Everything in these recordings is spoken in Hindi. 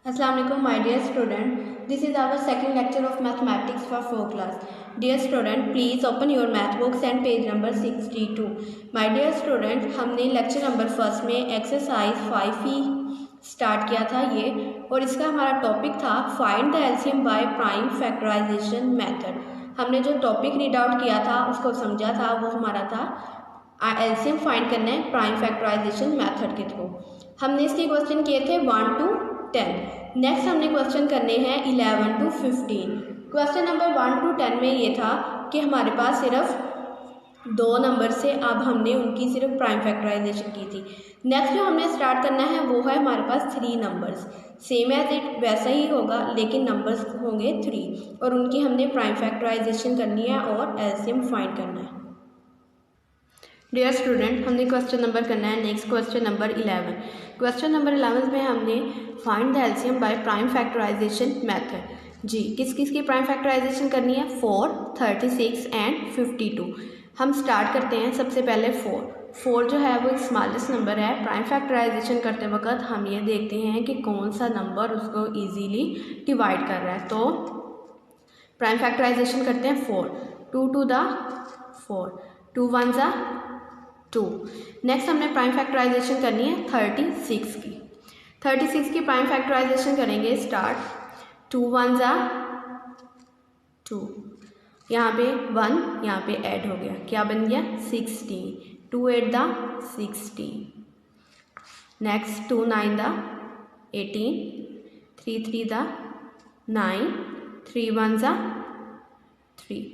Assalamu alaikum, my dear student. This is our second lecture of mathematics for 4th class. Dear student, please open your math books and page number 62. My dear student, हमने लेक्चर नंबर फर्स्ट में एक्सरसाइज 5 ही स्टार्ट किया था ये, और इसका हमारा टॉपिक था find the LCM by prime factorisation method. हमने जो टॉपिक रीड आउट किया था उसको समझा था, वो हमारा था एलसीएम फाइंड करना है प्राइम फैक्टराइजेशन मेथड के थ्रू। हमने इसके क्वेश्चन किए थे 1 to 10। नेक्स्ट हमने क्वेश्चन करने हैं 11 to 15। क्वेश्चन नंबर 1 to 10 में ये था कि हमारे पास सिर्फ 2 नंबर से अब हमने उनकी सिर्फ प्राइम फैक्टराइजेशन की थी। नेक्स्ट जो हमने स्टार्ट करना है वो है हमारे पास 3 नंबर्स। सेम एज इट वैसा ही होगा, लेकिन नंबर्स होंगे 3 और उनकी हमने प्राइम फैक्टराइजेशन करनी है और एलसीएम फाइंड करना है। डियर स्टूडेंट, हमने क्वेश्चन नंबर करना है next question number 11। Question number 11 में हमने find the LCM by prime factorisation method. जी, किस किस की प्राइम फैक्टराइजेशन करनी है? 4, 36 एंड 52। हम स्टार्ट करते हैं सबसे पहले 4 जो है वो एक स्मॉलेस्ट नंबर है। प्राइम फैक्टराइजेशन करते वक्त हम ये देखते हैं कि कौन सा नंबर उसको ईजीली डिवाइड कर रहा है। तो प्राइम फैक्टराइजेशन करते हैं 4, 2 to the 4, 2 1 जा 2। नेक्स्ट हमने प्राइम फैक्टराइजेशन करनी है 36 की। 36 की प्राइम फैक्टराइजेशन करेंगे स्टार्ट। 2 1 जा 2, यहाँ पे 1 यहाँ पे ऐड हो गया, क्या बन गया? 16। 2 8 दा 16। नेक्स्ट 2 9 दा 18, 3 3 दा 9, 3 1 जा 3।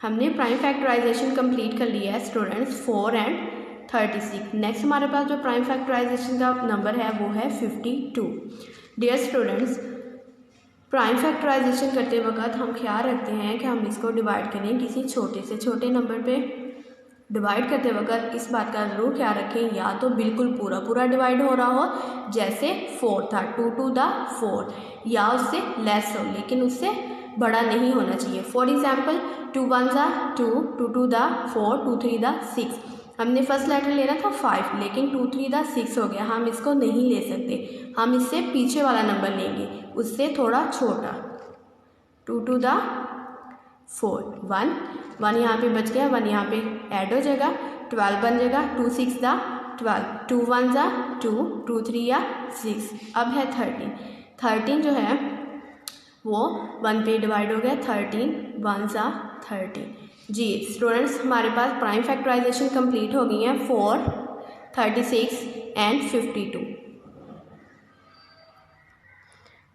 हमने प्राइम फैक्टराइजेशन कंप्लीट कर लिया है स्टूडेंट्स 4 एंड 36। नेक्स्ट हमारे पास जो प्राइम फैक्टराइजेशन का नंबर है वो है 52। डियर स्टूडेंट्स, प्राइम फैक्टराइजेशन करते वक्त हम ख्याल रखते हैं कि हम इसको डिवाइड करें किसी छोटे से छोटे नंबर पे। डिवाइड करते वक्त इस बात का ज़रूर ख्याल रखें, या तो बिल्कुल पूरा पूरा डिवाइड हो रहा हो, जैसे 4 था 2 to the 4, या उससे लेस हो लेकिन उससे बड़ा नहीं होना चाहिए। फॉर एग्जाम्पल 2 1 जा 2, 2 2 दा 4, 2 3 दा 6। हमने फर्स्ट लेटर लेना था 5, लेकिन 2 3 दा 6 हो गया, हम इसको नहीं ले सकते। हम इससे पीछे वाला नंबर लेंगे, उससे थोड़ा छोटा। 2 2 दा 4, 1 यहाँ पे बच गया, 1 यहाँ पे ऐड हो जाएगा, 12 बन जाएगा। 2 6 दा 12, 2 1 जा 2, 2 3 या 6। अब है 13 जो है वो 1 पे डिवाइड हो गया। 13 1 जा 13। जी स्टूडेंट्स, हमारे पास प्राइम फैक्टराइजेशन कंप्लीट हो गई है 4, 36 एंड 52।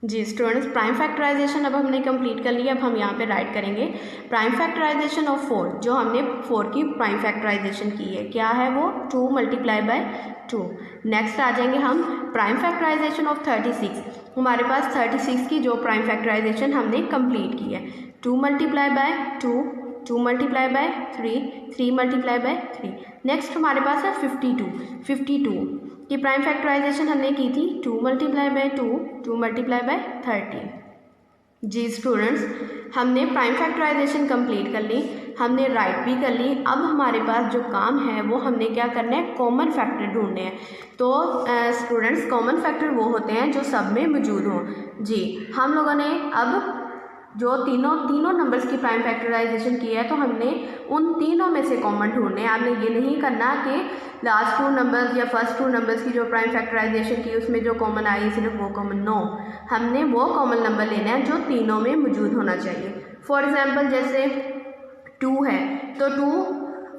जी स्टूडेंट्स, प्राइम फैक्टराइजेशन अब हमने कंप्लीट कर लिया। अब हम यहाँ पे राइट करेंगे प्राइम फैक्टराइजेशन ऑफ 4। जो हमने 4 की प्राइम फैक्टराइजेशन की है, क्या है वो? 2 × 2। नेक्स्ट आ जाएंगे हम प्राइम फैक्टराइजेशन ऑफ 36। हमारे पास 36 की जो प्राइम फैक्टराइजेशन हमने कंप्लीट की है, 2 × 2, 2 × 3, 3 × 3। नेक्स्ट हमारे पास है 52 की प्राइम फैक्टराइजेशन हमने की थी 2 × 2, 2 × 13। जी स्टूडेंट्स, हमने प्राइम फैक्टराइजेशन कंप्लीट कर ली, हमने राइट भी कर ली। अब हमारे पास जो काम है वो हमने क्या करना है? कॉमन फैक्टर ढूंढने हैं। तो स्टूडेंट्स, कॉमन फैक्टर वो होते हैं जो सब में मौजूद हों। जी, हम लोगों ने अब जो तीनों नंबर्स की प्राइम फैक्टराइजेशन की है, तो हमने उन तीनों में से कॉमन ढूंढने हैं। आपने ये नहीं करना कि लास्ट 2 नंबर्स या फर्स्ट 2 नंबर्स की जो प्राइम फैक्टराइजेशन की उसमें जो कॉमन आई सिर्फ वो कॉमन। नो, हमने वो कॉमन नंबर लेना है जो तीनों में मौजूद होना चाहिए। फॉर एग्जाम्पल जैसे 2 है, तो 2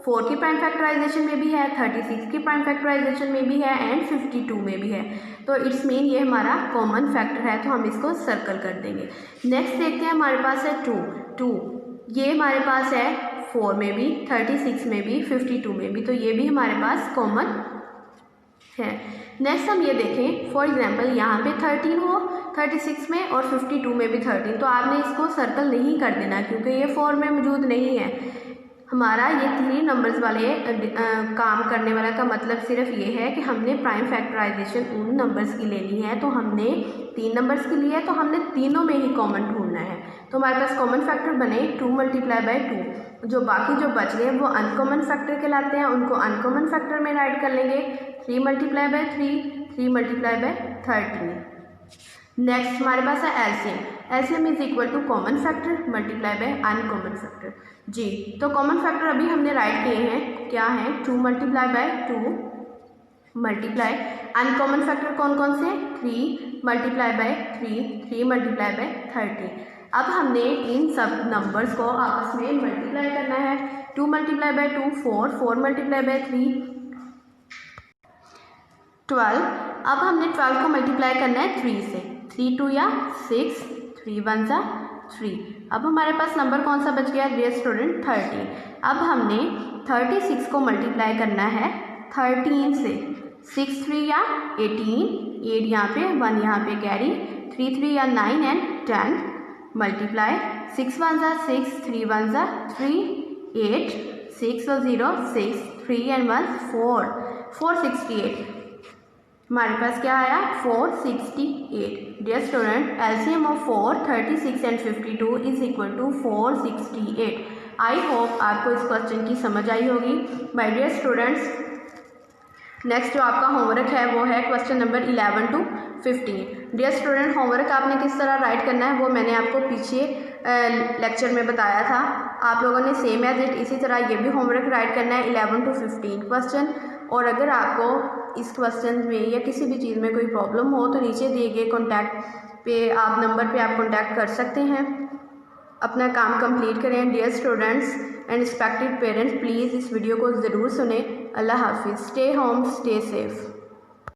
4 की प्राइम फैक्टराइजेशन में भी है, 36 की प्राइम फैक्टराइजेशन में भी है एंड 52 में भी है। तो इट्स मीन ये हमारा कॉमन फैक्टर है, तो हम इसको सर्कल कर देंगे। नेक्स्ट देखते हैं, हमारे पास है 2 ये हमारे पास है 4 में भी, 36 में भी, 52 में भी, तो ये भी हमारे पास कॉमन है। नेक्स्ट हम ये देखें, फॉर एग्जाम्पल यहाँ पे 13 हो 36 में और 52 में भी 13, तो आपने इसको सर्कल नहीं कर देना क्योंकि ये 4 में मौजूद नहीं है। हमारा ये 3 नंबर्स वाले काम करने वाला का मतलब सिर्फ ये है कि हमने प्राइम फैक्टराइजेशन उन नंबर्स की लेनी है। तो हमने 3 नंबर्स की ली है, तो हमने तीनों में ही कॉमन ढूंढना है। तो हमारे पास कॉमन फैक्टर बने 2 × 2। जो बाकी जो बच गए वो अनकॉमन फैक्टर कहलाते हैं, उनको अनकॉमन फैक्टर में राइट कर लेंगे। 3 × 3, 3 × 13। नेक्स्ट हमारे पास है LCM. LCM is equal to common factor multiply by uncommon factor. जी, तो कॉमन फैक्टर अभी हमने राइट किए हैं, क्या है 2 multiply by 2 multiply. Uncommon factor कौन कौन से, 3 मल्टीप्लाई बाय 3 मल्टीप्लाई बाय 30। अब हमने इन सब नंबर्स को आपस में मल्टीप्लाई करना है। 2 मल्टीप्लाई बाय 2 4 मल्टीप्लाई बाय 3 12। अब हमने 12 को मल्टीप्लाई करना है 3 से, 3 2 या 6, 3 1 जा 3। अब हमारे पास नंबर कौन सा बच गया डियर स्टूडेंट, 30। अब हमने 36 को मल्टीप्लाई करना है 13 से, 6 3 या 18, 8 यहाँ पे 1 यहाँ पे कैरी, 3 3 या 9 एंड 10 मल्टीप्लाई 6 1 जा 6, 3 1 जा 3, 8 6 और 0 6, 3 एंड 1 4, 468। हमारे पास क्या आया 468। Dear student LCM of 4 36 and 52 is equal to 468। I hope आपको इस क्वेश्चन की समझ आई होगी। माय डियर स्टूडेंट्स, नेक्स्ट जो आपका होमवर्क है वो है question number 11 to 15। Dear student, homework आपने किस तरह राइट करना है वो मैंने आपको पीछे लेक्चर में बताया था। आप लोगों ने सेम एज इट इसी तरह ये भी होमवर्क राइट करना है 11 to 15 क्वेश्चन। और अगर आपको इस क्वेश्चन में या किसी भी चीज़ में कोई प्रॉब्लम हो तो नीचे दिए गए कॉन्टैक्ट पे आप नंबर पे आप कॉन्टैक्ट कर सकते हैं। अपना काम कंप्लीट करें। Dear students and respected parents, please इस वीडियो को ज़रूर सुने। अल्लाह हाफिज़। Stay home, stay safe.